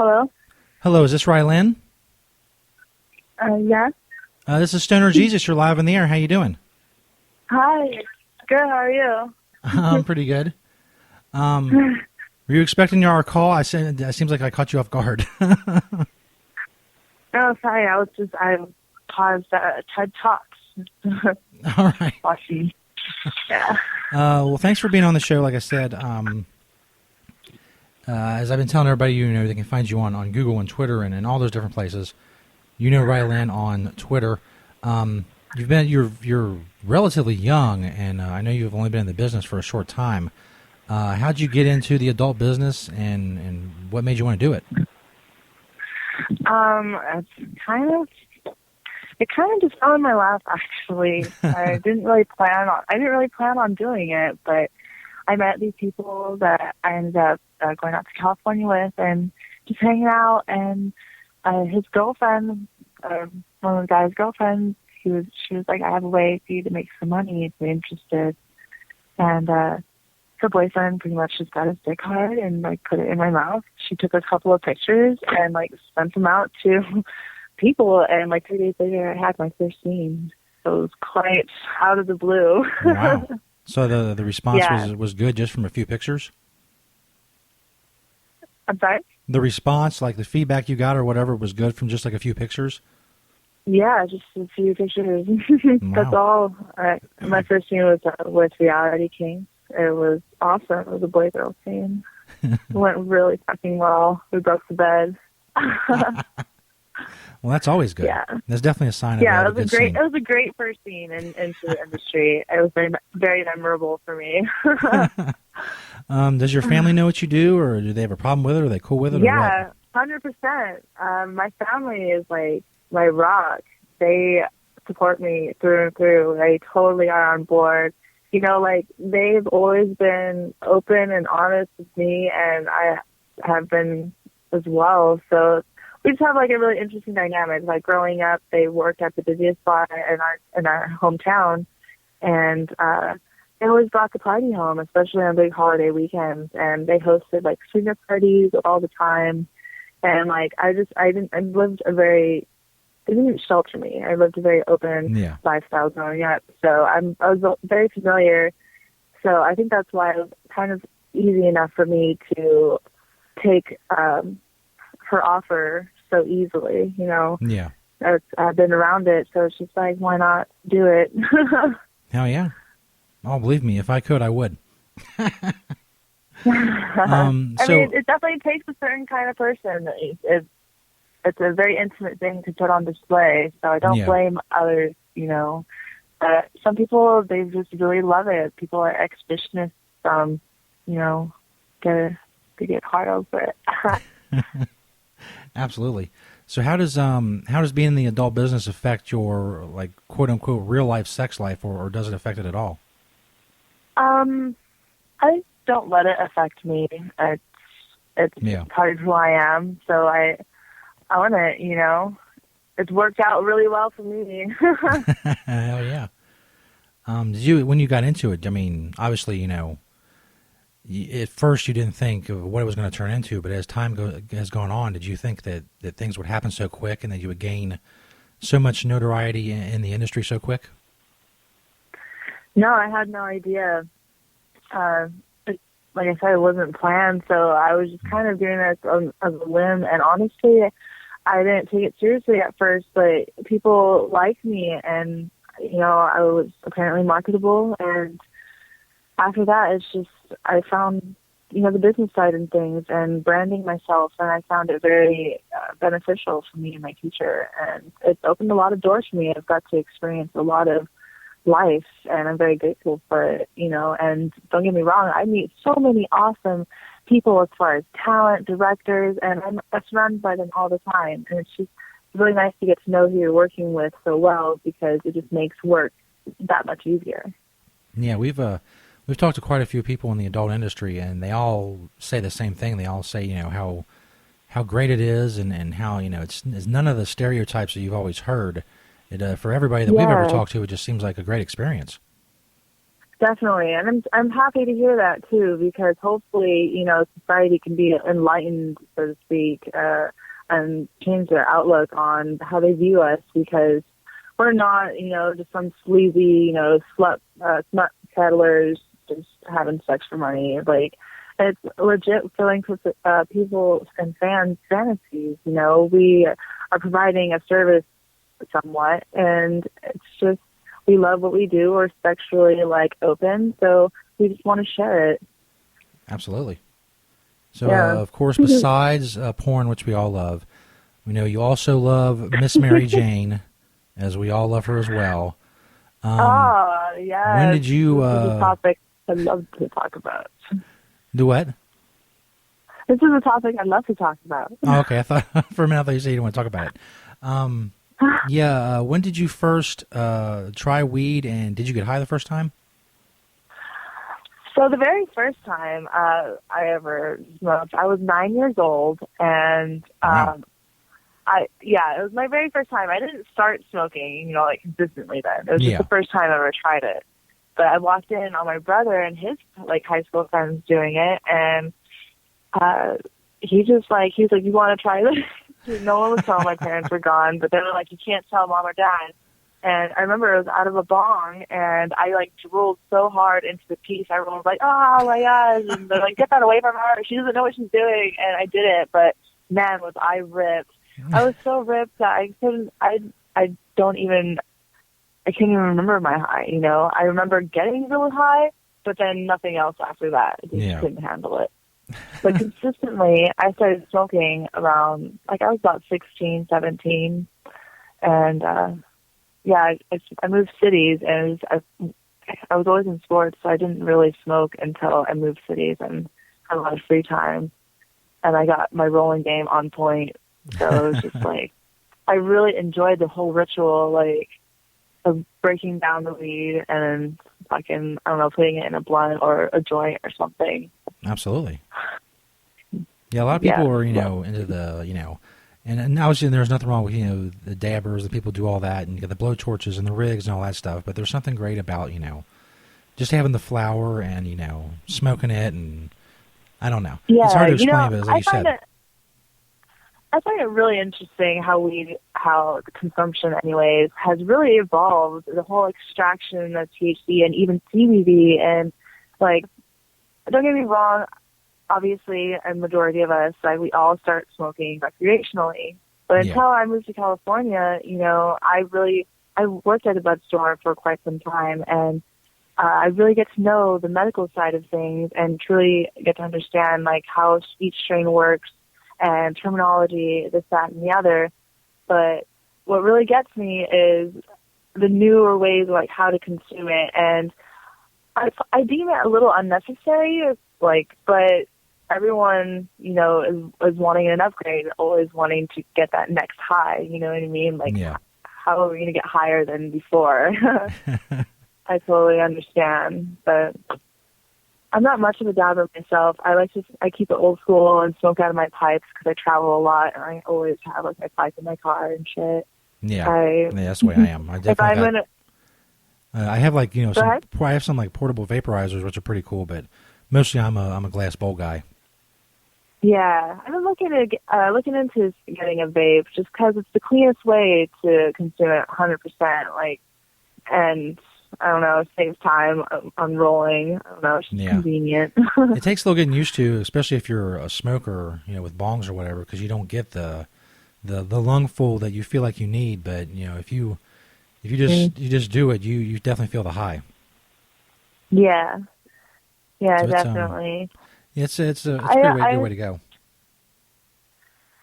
Hello? Hello, is this Rylan? Yeah. This is Stoner Jesus. You're live in the air. How you doing? Hi. Good, how are you? I'm pretty good. Were you expecting our call? It seems like I caught you off guard. Oh, sorry, I paused TED Talks. All right. Watching. Yeah. Well, thanks for being on the show. Like I said, as I've been telling everybody, they can find you on Google and Twitter and all those different places. Rylan on Twitter. You're relatively young, and I know you've only been in the business for a short time. How'd you get into the adult business, and what made you want to do it? It kind of just fell in my lap, actually. I didn't really plan on doing it, but I met these people that I ended up going out to California with and just hanging out, and his girlfriend, one of the guy's girlfriends, she was like, I have a way for you to make some money if you're interested. And her boyfriend pretty much just got his dick hard and like put it in my mouth. She took a couple of pictures and like sent them out to people, and like 3 days later I had my first scene. So it was quite out of the blue. Wow. So the response Yeah. was good just from a few pictures? I'm sorry? The response, like the feedback you got or whatever, was good from just like a few pictures? Yeah, just a few pictures. That's Wow. all. My first scene was with Reality King. It was awesome. It was a boy-girl scene. It went really fucking well. We broke the bed. Well, that's always good. Yeah. That's definitely a sign of Yeah, a it was good a great. scene. It was a great first scene into the industry. It was very, very memorable for me. Does your family know what you do, or do they have a problem with it, or are they cool with it, or Yeah, 100%. My family is like my rock. They support me through and through. They totally are on board. Like they've always been open and honest with me, and I have been as well. So we just have like a really interesting dynamic. Like growing up, they worked at the busiest bar in our hometown, and they always brought the party home, especially on big holiday weekends. And they hosted like swinger parties all the time. And like it didn't shelter me. I lived a very open lifestyle growing up, so I was very familiar. So I think that's why it was kind of easy enough for me to take her offer so easily. Yeah. I've been around it, so it's just like, why not do it? Hell yeah. Oh, believe me, if I could, I would. I mean, it definitely takes a certain kind of person. It's a very intimate thing to put on display, so I don't blame others, But some people, they just really love it. People are exhibitionists, they get hard over it. Absolutely. So how does being in the adult business affect your, like, quote unquote real life sex life, or does it affect it at all? I don't let it affect me. It's part of who I am, so I own it, It's worked out really well for me. Hell yeah. When you got into it, I mean, obviously, at first you didn't think of what it was going to turn into, but as time has gone on, did you think that things would happen so quick and that you would gain so much notoriety in the industry so quick? No, I had no idea. Like I said, it wasn't planned, so I was just kind of doing this as a whim, and honestly, I didn't take it seriously at first, but people liked me, and, I was apparently marketable, and after that, it's just, I found, the business side and things, and branding myself, and I found it very beneficial for me and my future, and it's opened a lot of doors for me. I've got to experience a lot of life, and I'm very grateful for it, and don't get me wrong, I meet so many awesome people as far as talent, directors, and I'm surrounded by them all the time, and it's just really nice to get to know who you're working with so well, because it just makes work that much easier. Yeah, we've talked to quite a few people in the adult industry, and they all say the same thing. They all say, how great it is, and how, it's none of the stereotypes that you've always heard. For everybody that we've ever talked to, it just seems like a great experience. Definitely, and I'm happy to hear that too, because hopefully, society can be enlightened, so to speak, and change their outlook on how they view us, because we're not, just some sleazy, smut peddlers just having sex for money. Like, it's legit filling people and fans' fantasies. We are providing a service somewhat, and it's just, we love what we do. We're sexually open, so we just want to share it. Absolutely. So, Yeah. of course, besides porn, which we all love, we know you also love Miss Mary Jane, as we all love her as well. Yeah. When did you? This is a topic I'd love to talk about. Do what? This is a topic I'd love to talk about. Oh, okay. I thought for a minute you said you didn't want to talk about it. Yeah. When did you first try weed, and did you get high the first time? So the very first time I ever smoked, I was 9 years old, and Wow. it was my very first time. I didn't start smoking, consistently then. It was Yeah. just the first time I ever tried it. But I walked in on my brother and his high school friends doing it, and he was like, "You want to try this?" No one was home. My parents were gone, but they were like, "You can't tell mom or dad." And I remember it was out of a bong, and I drooled so hard into the piece. Everyone was like, "Oh my gosh!" And they're like, "Get that away from her! She doesn't know what she's doing." And I did it, but man, was I ripped! I was so ripped that I couldn't. I don't even. I can't even remember my high. I remember getting really high, but then nothing else after that. I just couldn't handle it. But consistently, I started smoking around I was about 16, 17, and I moved cities, and I was always in sports, so I didn't really smoke until I moved cities and had a lot of free time, and I got my rolling game on point. So it was just I really enjoyed the whole ritual, of breaking down the weed and fucking, I don't know, putting it in a blunt or a joint or something. Absolutely. Yeah, a lot of people are, into the, and obviously there's nothing wrong with, the dabbers, the people do all that, and you get the blow torches and the rigs and all that stuff, but there's something great about, just having the flower and, smoking it, and I don't know. Yeah, it's hard to explain, but like you said. I find it really interesting how the consumption anyways has really evolved. The whole extraction of THC and even CBD, and don't get me wrong, obviously a majority of us, we all start smoking recreationally. But until I moved to California, I worked at a bud store for quite some time, and I really get to know the medical side of things and truly get to understand how each strain works and terminology, this, that, and the other. But what really gets me is the newer ways how to consume it, and I deem it a little unnecessary, but everyone, is wanting an upgrade, always wanting to get that next high, you know what I mean? How are we going to get higher than before? I totally understand, but I'm not much of a dabber myself. I keep it old school and smoke out of my pipes because I travel a lot, and I always have my pipe in my car and shit. Yeah, that's the way I am. I definitely I have I have some portable vaporizers, which are pretty cool, but mostly I'm a glass bowl guy. Yeah, I've been looking into getting a vape just because it's the cleanest way to consume it 100%. And I don't know, it saves time on rolling. I don't know, it's just convenient. It takes a little getting used to, especially if you're a smoker, with bongs or whatever, because you don't get the lungful that you feel like you need. But if you just do it, you definitely feel the high. Yeah, so definitely. It's a good way to go.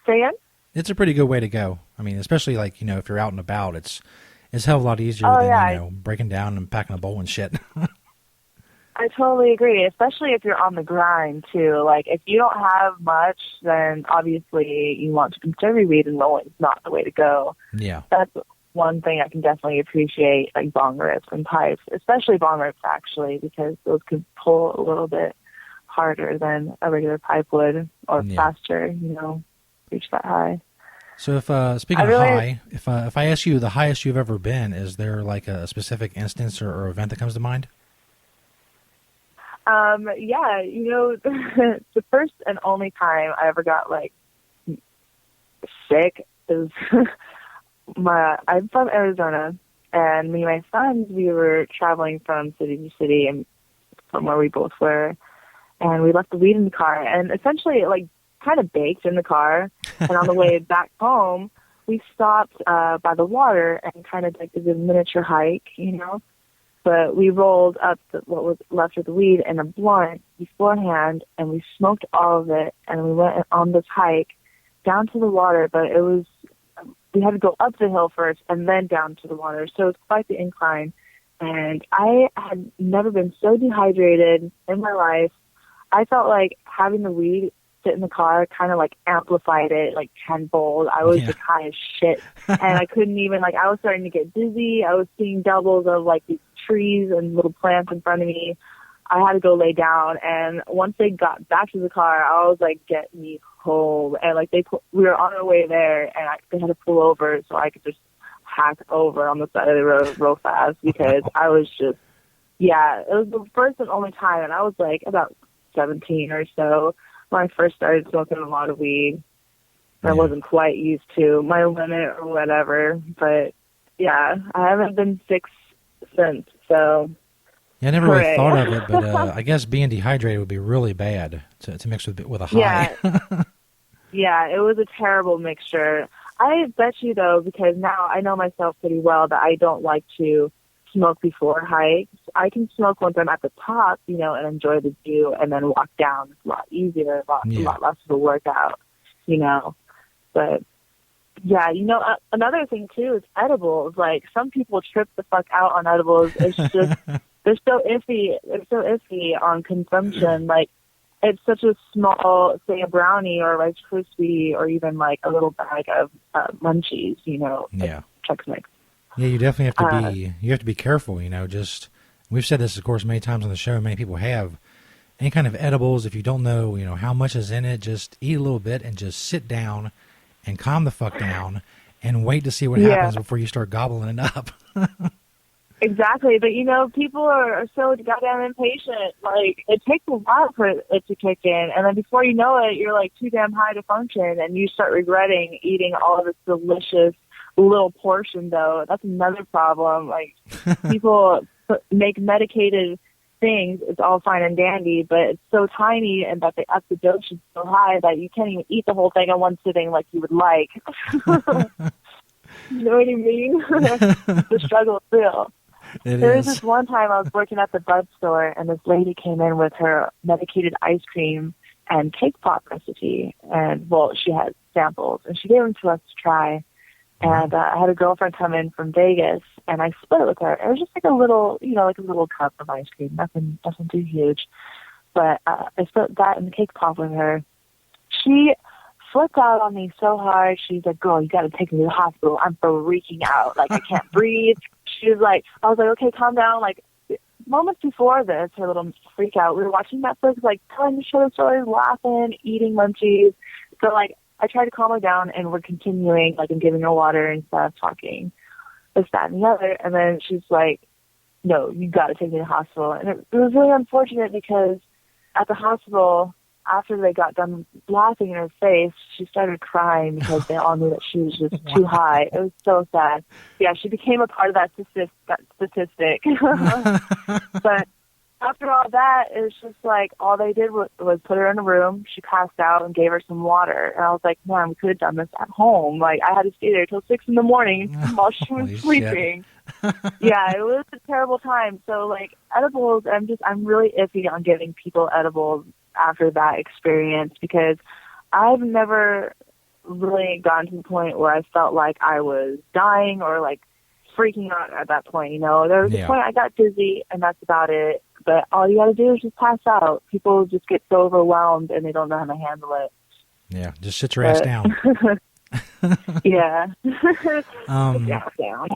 Say again? It's a pretty good way to go. I mean, especially if you're out and about, it's a hell of a lot easier than breaking down and packing a bowl and shit. I totally agree, especially if you're on the grind too. If you don't have much, then obviously you want to conserve your weed, and rolling's not the way to go. Yeah, that's one thing I can definitely appreciate, bong rips and pipes, especially bong rips actually, because those can pull a little bit harder than a regular pipe would, or faster, reach that high. So if speaking of high, if I ask you the highest you've ever been, is there a specific instance or event that comes to mind? Yeah, the first and only time I ever got like sick is I'm from Arizona, and me and my sons, we were traveling from city to city and from where we both were, and we left the weed in the car, and essentially it like kind of baked in the car. And on the way back home, we stopped by the water and kind of like did a miniature hike. But we rolled up what was left of the weed in a blunt beforehand, and we smoked all of it, and we went on this hike down to the water, but we had to go up the hill first and then down to the water, so it's quite the incline. And I had never been so dehydrated in my life. I felt like having the weed sit in the car kind of like amplified it like tenfold. I was just high as shit, and I couldn't even I was starting to get dizzy. I was seeing doubles of like these trees and little plants in front of me. I had to go lay down, and once they got back to the car, I was like, "Get me home!" And we were on our way there, and they had to pull over so I could just hack over on the side of the road real fast because I was just, it was the first and only time, and I was like about 17 or so when I first started smoking a lot of weed. I wasn't quite used to my limit or whatever, but I haven't been sick since, so. Yeah, I never really thought of it, but I guess being dehydrated would be really bad to mix with a high. Yeah, it was a terrible mixture. I bet you, though, because now I know myself pretty well that I don't like to smoke before hikes. I can smoke once I'm at the top, and enjoy the view, and then walk down. It's a lot easier, a lot less of a workout, But, another thing, too, is edibles. Like, some people trip the fuck out on edibles. It's just... They're so iffy. They're so iffy on consumption. Like, it's such a small, say, a brownie or a Rice Krispie or even like a little bag of munchies. Like Chex Mix. Yeah, you definitely have to be careful. Just we've said this, of course, many times on the show. Many people have any kind of edibles. If you don't know, how much is in it, just eat a little bit and just sit down and calm the fuck down and wait to see what happens before you start gobbling it up. Exactly, but people are so goddamn impatient. Like, it takes a while for it to kick in, and then before you know it, you're like too damn high to function, and you start regretting eating all of this delicious little portion. Though that's another problem. Like, people make medicated things. It's all fine and dandy, but it's so tiny, and that they up the dosage so high that you can't even eat the whole thing in one sitting like you would like. You know what I mean? The struggle is real. There was this one time I was working at the bud store, and this lady came in with her medicated ice cream and cake pop recipe. And, she had samples, and she gave them to us to try. And I had a girlfriend come in from Vegas, and I split it with her. It was just like a little, like a little cup of ice cream, nothing too huge. But I split that and the cake pop with her. She flipped out on me so hard. She's like, "Girl, you got to take me to the hospital. I'm freaking out. Like, I can't breathe." She was like, I was like, "Okay, calm down." Like, moments before this, her little freak out, we were watching Netflix, like, telling each other stories, laughing, eating munchies. So, like, I tried to calm her down, and we're continuing, like, and giving her water and stuff, talking this, that, and the other. And then she's like, "No, you got to take me to the hospital." And it was really unfortunate because at the hospital, after they got done laughing in her face, she started crying because they all knew that she was just too high. It was so sad. Yeah, she became a part of that statistic. But after all that, it was just like all they did was put her in a room. She passed out and gave her some water. And I was like, "Man, we could have done this at home." Like, I had to stay there till 6 a.m. while she was sleeping. Yeah, it was a terrible time. So, like, edibles, I'm really iffy on giving people edibles after that experience because I've never really gotten to the point where I felt like I was dying or like freaking out at that point. There was a point I got dizzy, and that's about it. But all you got to do is just pass out. People just get so overwhelmed and they don't know how to handle it. Yeah, just sit your ass down. Yeah.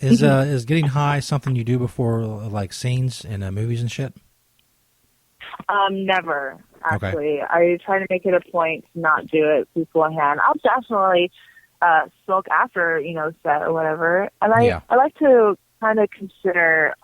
Is getting high something you do before like scenes in movies and shit? Never, actually. Okay. I try to make it a point to not do it beforehand. I'll definitely smoke after, set or whatever. And I like to kind of consider